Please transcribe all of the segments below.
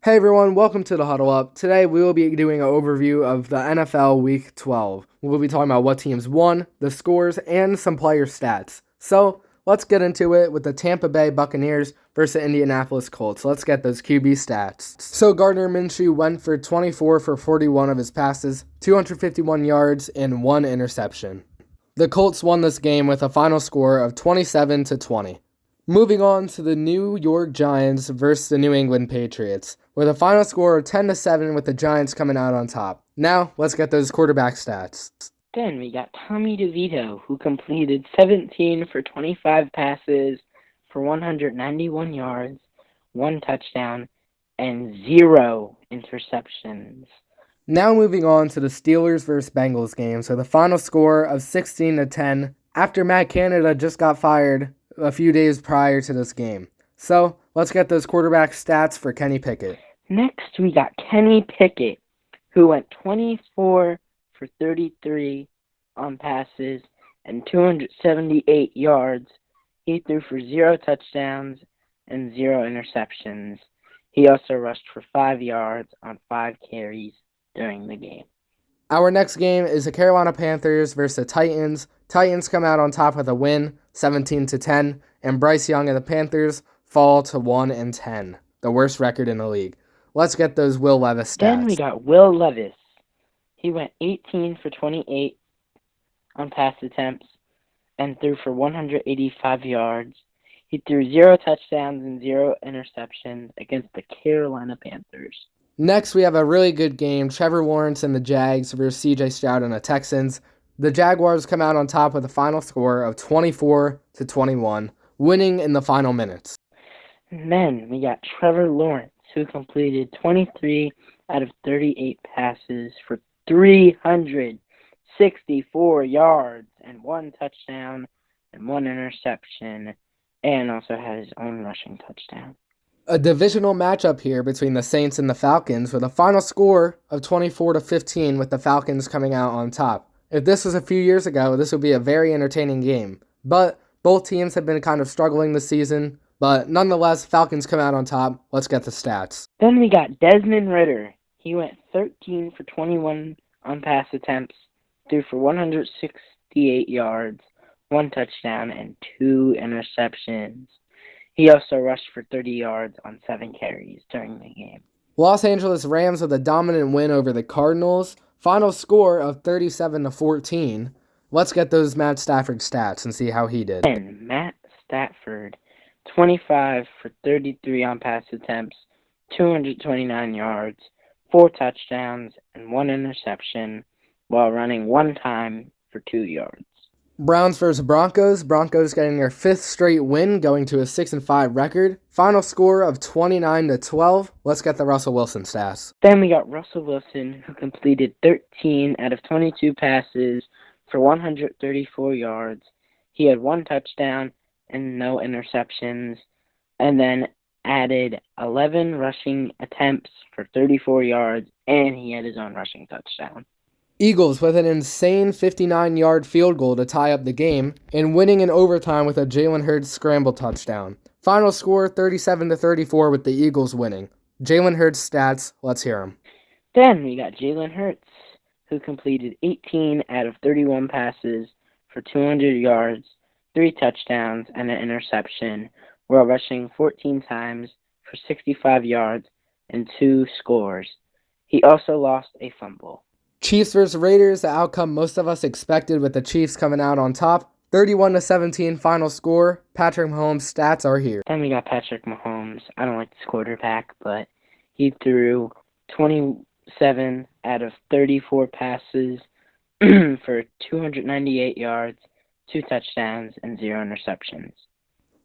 Hey everyone, welcome to the Huddle Up. Today we will be doing an overview of the NFL Week 12. We'll be talking about what teams won, the scores, and some player stats. So let's get into it with the Tampa Bay Buccaneers versus the Indianapolis Colts. Let's get those QB stats. So Gardner Minshew went for 24 for 41 of his passes, 251 yards, and 1 interception. The Colts won this game with a final score of 27-20. Moving on to the New York Giants versus the New England Patriots, with a final score of 10-7 with the Giants coming out on top. Now, let's get those quarterback stats. Then we got Tommy DeVito, who completed 17 for 25 passes for 191 yards, 1 touchdown, and 0 interceptions. Now moving on to the Steelers versus Bengals game, so the final score of 16-10 after Matt Canada just got fired a few days prior to this game. So, let's get those quarterback stats for Kenny Pickett. Next, we got Kenny Pickett, who went 24 for 33 on passes and 278 yards. He threw for 0 touchdowns and 0 interceptions. He also rushed for 5 yards on 5 carries during the game. Our next game is the Carolina Panthers versus the Titans. Titans come out on top with a win, 17-10, and Bryce Young and the Panthers fall to 1-10, the worst record in the league. Let's get those Will Levis stats. Then we got Will Levis. He went 18 for 28 on pass attempts and threw for 185 yards. He threw 0 touchdowns and 0 interceptions against the Carolina Panthers. Next, we have a really good game, Trevor Lawrence and the Jags versus CJ Stroud and the Texans. The Jaguars come out on top with a final score of 24-21, winning in the final minutes. And then we got Trevor Lawrence, who completed 23 out of 38 passes for 364 yards and 1 touchdown and 1 interception, and also had his own rushing touchdown. A divisional matchup here between the Saints and the Falcons with a final score of 24-15 with the Falcons coming out on top. If this was a few years ago, this would be a very entertaining game. But both teams have been kind of struggling this season. But nonetheless, Falcons come out on top. Let's get the stats. Then we got Desmond Ridder. He went 13 for 21 on pass attempts, threw for 168 yards, 1 touchdown, and 2 interceptions. He also rushed for 30 yards on 7 carries during the game. Los Angeles Rams with a dominant win over the Cardinals. Final score of 37-14. Let's get those Matt Stafford stats and see how he did. And Matt Stafford, 25 for 33 on pass attempts, 229 yards, 4 touchdowns, and 1 interception, while running 1 time for 2 yards. Browns versus Broncos. Broncos getting their 5th straight win, going to a 6-5 record. Final score of 29-12. Let's get the Russell Wilson stats. Then we got Russell Wilson, who completed 13 out of 22 passes for 134 yards. He had 1 touchdown and no interceptions, and then added 11 rushing attempts for 34 yards, and he had his own rushing touchdown. Eagles with an insane 59-yard field goal to tie up the game, and winning in overtime with a Jalen Hurts scramble touchdown. Final score 37-34 with the Eagles winning. Jalen Hurts stats, let's hear them. Then we got Jalen Hurts, who completed 18 out of 31 passes for 200 yards, 3 touchdowns, and an interception, while rushing 14 times for 65 yards and 2 scores. He also lost a fumble. Chiefs vs. Raiders, the outcome most of us expected with the Chiefs coming out on top. 31-17 final score. Patrick Mahomes' stats are here. Then we got Patrick Mahomes. I don't like this quarterback, but he threw 27 out of 34 passes for 298 yards, 2 touchdowns, and 0 interceptions.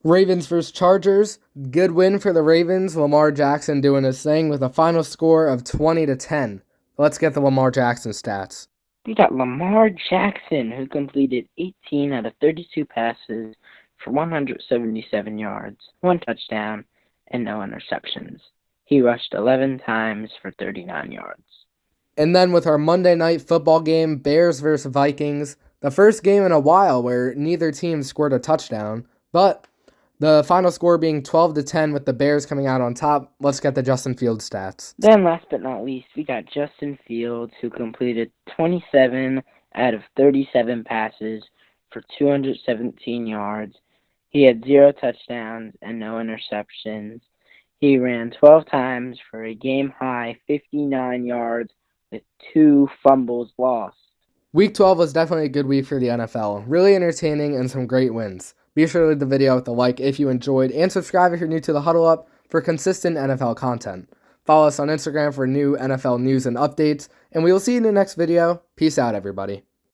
Ravens vs. Chargers. Good win for the Ravens. Lamar Jackson doing his thing with a final score of 20-10. Let's get the Lamar Jackson stats. We got Lamar Jackson, who completed 18 out of 32 passes for 177 yards, 1 touchdown, and no interceptions. He rushed 11 times for 39 yards. And then with our Monday night football game, Bears versus Vikings, the first game in a while where neither team scored a touchdown, but The final score being 12-10 with the Bears coming out on top. Let's get the Justin Fields stats. Then last but not least, we got Justin Fields, who completed 27 out of 37 passes for 217 yards. He had 0 touchdowns and no interceptions. He ran 12 times for a game-high 59 yards with 2 fumbles lost. Week 12 was definitely a good week for the NFL. Really entertaining and some great wins. Be sure to leave the video with a like if you enjoyed, and subscribe if you're new to the Huddle Up for consistent NFL content. Follow us on Instagram for new NFL news and updates, and we will see you in the next video. Peace out, everybody.